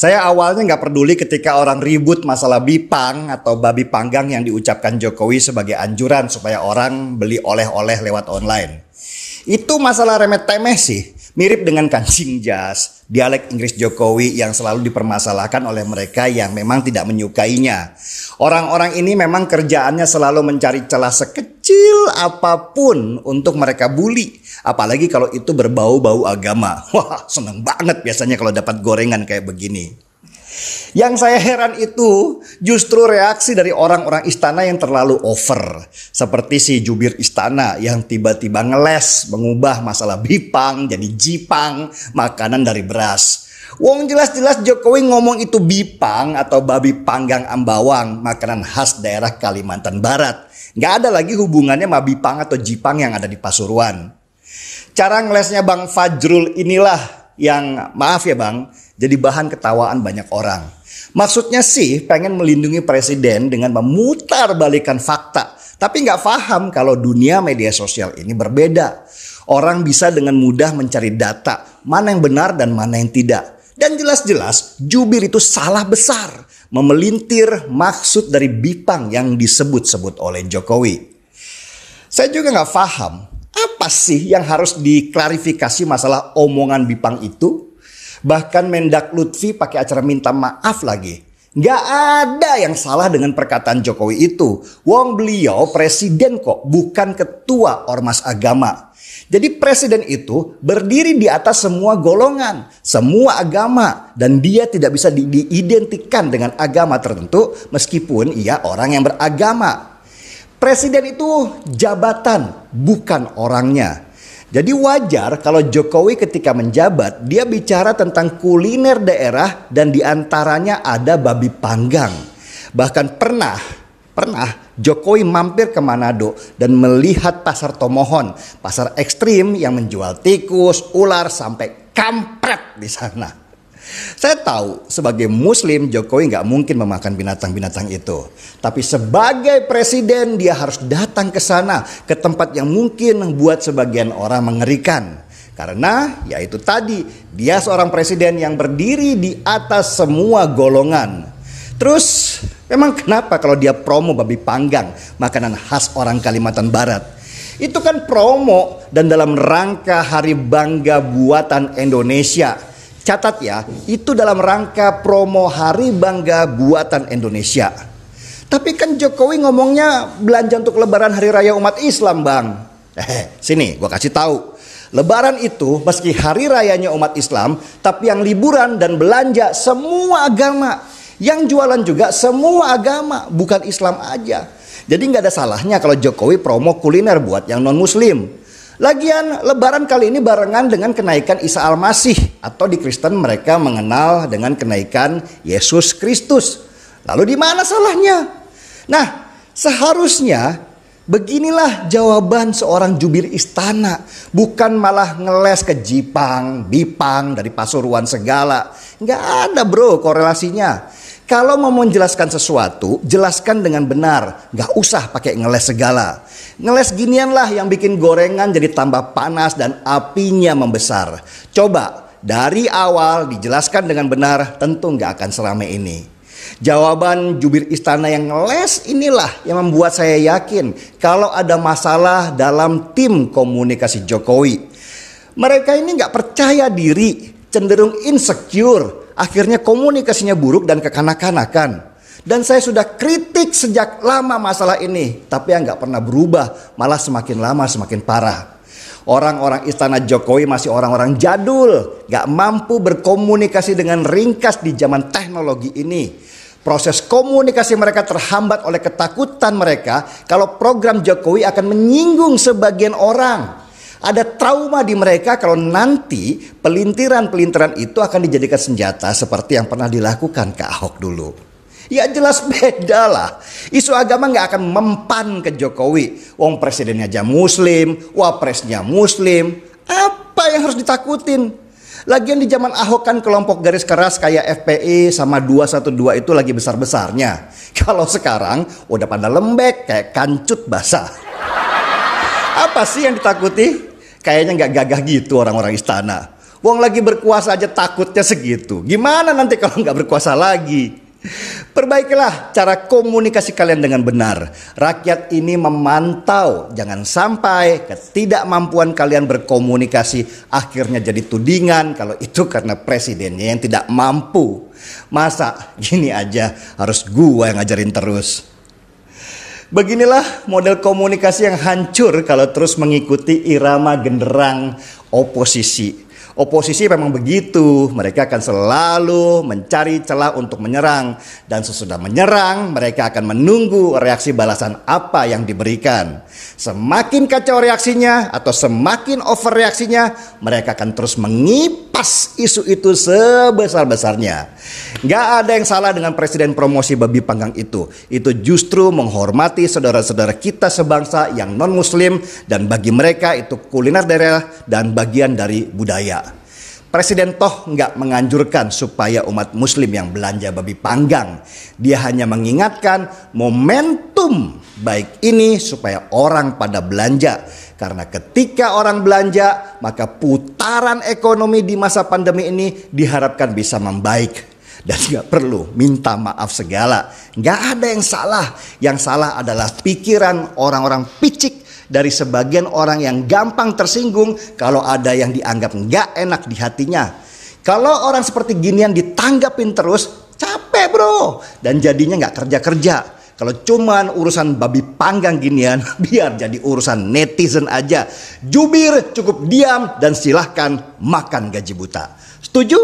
Saya awalnya nggak peduli ketika orang ribut masalah bipang atau babi panggang yang diucapkan Jokowi sebagai anjuran supaya orang beli oleh-oleh lewat online. Itu masalah remeh-temeh sih, mirip dengan kancing jas, dialek Inggris Jokowi yang selalu dipermasalahkan oleh mereka yang memang tidak menyukainya. Orang-orang ini memang kerjaannya selalu mencari celah sekecil apapun untuk mereka bully. Apalagi kalau itu berbau-bau agama. Wah, seneng banget biasanya kalau dapat gorengan kayak begini. Yang saya heran itu justru reaksi dari orang-orang istana yang terlalu over. Seperti si jubir istana yang tiba-tiba ngeles mengubah masalah bipang jadi jipang, makanan dari beras. Wong jelas-jelas Jokowi ngomong itu bipang atau babi panggang ambawang, makanan khas daerah Kalimantan Barat. Gak ada lagi hubungannya sama bipang atau jipang yang ada di Pasuruan. Cara ngelesnya Bang Fajrul inilah yang, maaf ya Bang, jadi bahan ketawaan banyak orang. Maksudnya sih pengen melindungi presiden dengan memutarbalikkan fakta. Tapi nggak paham kalau dunia media sosial ini berbeda. Orang bisa dengan mudah mencari data mana yang benar dan mana yang tidak. Dan jelas-jelas jubir itu salah besar memelintir maksud dari bipang yang disebut-sebut oleh Jokowi. Saya juga nggak paham apa sih yang harus diklarifikasi masalah omongan bipang itu. Bahkan Mendak Lutfi pakai acara minta maaf lagi. Gak ada yang salah dengan perkataan Jokowi itu. Wong beliau presiden kok, bukan ketua ormas agama. Jadi presiden itu berdiri di atas semua golongan, semua agama. Dan dia tidak bisa diidentikan dengan agama tertentu meskipun ia orang yang beragama. Presiden itu jabatan, bukan orangnya. Jadi wajar kalau Jokowi ketika menjabat dia bicara tentang kuliner daerah dan diantaranya ada babi panggang. Bahkan pernah Jokowi mampir ke Manado dan melihat pasar Tomohon, pasar ekstrim yang menjual tikus, ular sampai kampret di sana. Saya tahu sebagai muslim Jokowi nggak mungkin memakan binatang-binatang itu. Tapi sebagai presiden dia harus datang ke sana, ke tempat yang mungkin membuat sebagian orang mengerikan. Karena ya itu tadi, dia seorang presiden yang berdiri di atas semua golongan. Terus memang kenapa kalau dia promo babi panggang, makanan khas orang Kalimantan Barat? Itu kan promo dan dalam rangka Hari Bangga Buatan Indonesia. Catat ya, itu dalam rangka promo Hari Bangga Buatan Indonesia. Tapi kan Jokowi ngomongnya belanja untuk Lebaran Hari Raya Umat Islam, Bang. Sini gua kasih tahu. Lebaran itu meski hari rayanya umat Islam, tapi yang liburan dan belanja semua agama. Yang jualan juga semua agama, bukan Islam aja. Jadi nggak ada salahnya kalau Jokowi promo kuliner buat yang non-muslim. Lagian lebaran kali ini barengan dengan kenaikan Isa Al-Masih, atau di Kristen mereka mengenal dengan kenaikan Yesus Kristus. Lalu di mana salahnya? Nah, seharusnya beginilah jawaban seorang jubir istana, bukan malah ngeles ke jipang, bipang dari Pasuruan segala. Nggak ada bro korelasinya. Kalau mau menjelaskan sesuatu, jelaskan dengan benar. Gak usah pakai ngeles segala. Ngeles ginian lah yang bikin gorengan jadi tambah panas dan apinya membesar. Coba dari awal dijelaskan dengan benar, tentu gak akan seramai ini. Jawaban jubir istana yang ngeles inilah yang membuat saya yakin kalau ada masalah dalam tim komunikasi Jokowi. Mereka ini gak percaya diri, cenderung insecure. Akhirnya komunikasinya buruk dan kekanak-kanakan. Dan saya sudah kritik sejak lama masalah ini. Tapi yang gak pernah berubah, malah semakin lama semakin parah. Orang-orang istana Jokowi masih orang-orang jadul. Gak mampu berkomunikasi dengan ringkas di zaman teknologi ini. Proses komunikasi mereka terhambat oleh ketakutan mereka kalau program Jokowi akan menyinggung sebagian orang. Ada trauma di mereka kalau nanti pelintiran-pelintiran itu akan dijadikan senjata seperti yang pernah dilakukan ke Ahok dulu. Ya jelas beda lah. Isu agama gak akan mempan ke Jokowi. Wong presidennya aja muslim, wapresnya muslim. Apa yang harus ditakutin? Lagian di zaman Ahok kan kelompok garis keras kayak FPI sama 212 itu lagi besar-besarnya. Kalau sekarang udah pada lembek kayak kancut basah. Apa sih yang ditakuti? Kayaknya gak gagah gitu orang-orang istana. Wong lagi berkuasa aja takutnya segitu. Gimana nanti kalau nggak berkuasa lagi? Perbaikilah cara komunikasi kalian dengan benar. Rakyat ini memantau. Jangan sampai ketidakmampuan kalian berkomunikasi akhirnya jadi tudingan kalau itu karena presidennya yang tidak mampu. Masa gini aja harus gua yang ngajarin terus. Beginilah model komunikasi yang hancur kalau terus mengikuti irama genderang oposisi. Oposisi memang begitu, mereka akan selalu mencari celah untuk menyerang. Dan sesudah menyerang, mereka akan menunggu reaksi balasan apa yang diberikan. Semakin kacau reaksinya atau semakin over reaksinya, mereka akan terus mengipas isu itu sebesar-besarnya. Gak ada yang salah dengan presiden promosi babi panggang itu. Itu justru menghormati saudara-saudara kita sebangsa yang non-muslim, dan bagi mereka itu kuliner daerah dan bagian dari budaya. Presiden toh nggak menganjurkan supaya umat muslim yang belanja babi panggang. Dia hanya mengingatkan momentum baik ini supaya orang pada belanja. Karena ketika orang belanja, maka putaran ekonomi di masa pandemi ini diharapkan bisa membaik. Dan nggak perlu minta maaf segala. Nggak ada yang salah. Yang salah adalah pikiran orang-orang picik dari sebagian orang yang gampang tersinggung kalau ada yang dianggap nggak enak di hatinya. Kalau orang seperti ginian ditanggapin terus, capek bro. Dan jadinya nggak kerja-kerja. Kalau cuman urusan babi panggang ginian, biar jadi urusan netizen aja. Jubir, cukup diam dan silahkan makan gaji buta. Setuju?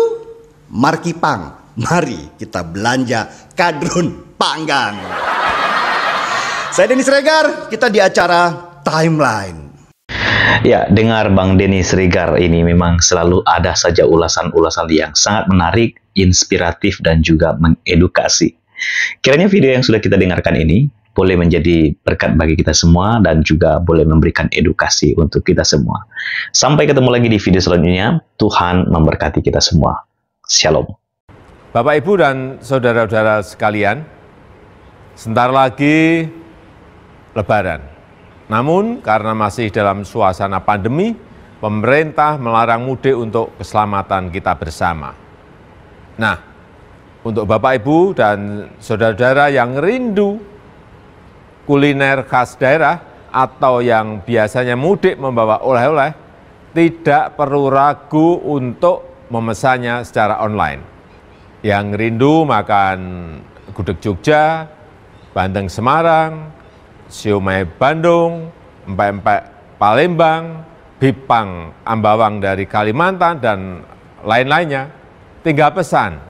Marki Pang, mari kita belanja kadrun panggang. Saya Denny Siregar, kita di acara Timeline. Ya, dengar Bang Denny Siregar ini memang selalu ada saja ulasan-ulasan yang sangat menarik, inspiratif, dan juga mengedukasi. Kiranya video yang sudah kita dengarkan ini boleh menjadi berkat bagi kita semua dan juga boleh memberikan edukasi untuk kita semua. Sampai ketemu lagi di video selanjutnya. Tuhan memberkati kita semua. Shalom. Bapak, Ibu, dan saudara-saudara sekalian, sebentar lagi Lebaran. Namun, karena masih dalam suasana pandemi, pemerintah melarang mudik untuk keselamatan kita bersama. Nah, untuk Bapak, Ibu, dan saudara-saudara yang rindu kuliner khas daerah atau yang biasanya mudik membawa oleh-oleh, tidak perlu ragu untuk memesannya secara online. Yang rindu makan gudeg Jogja, bandeng Semarang, siomay Bandung, empek-empek Palembang, bipang Ambawang dari Kalimantan, dan lain-lainnya, tinggal pesan.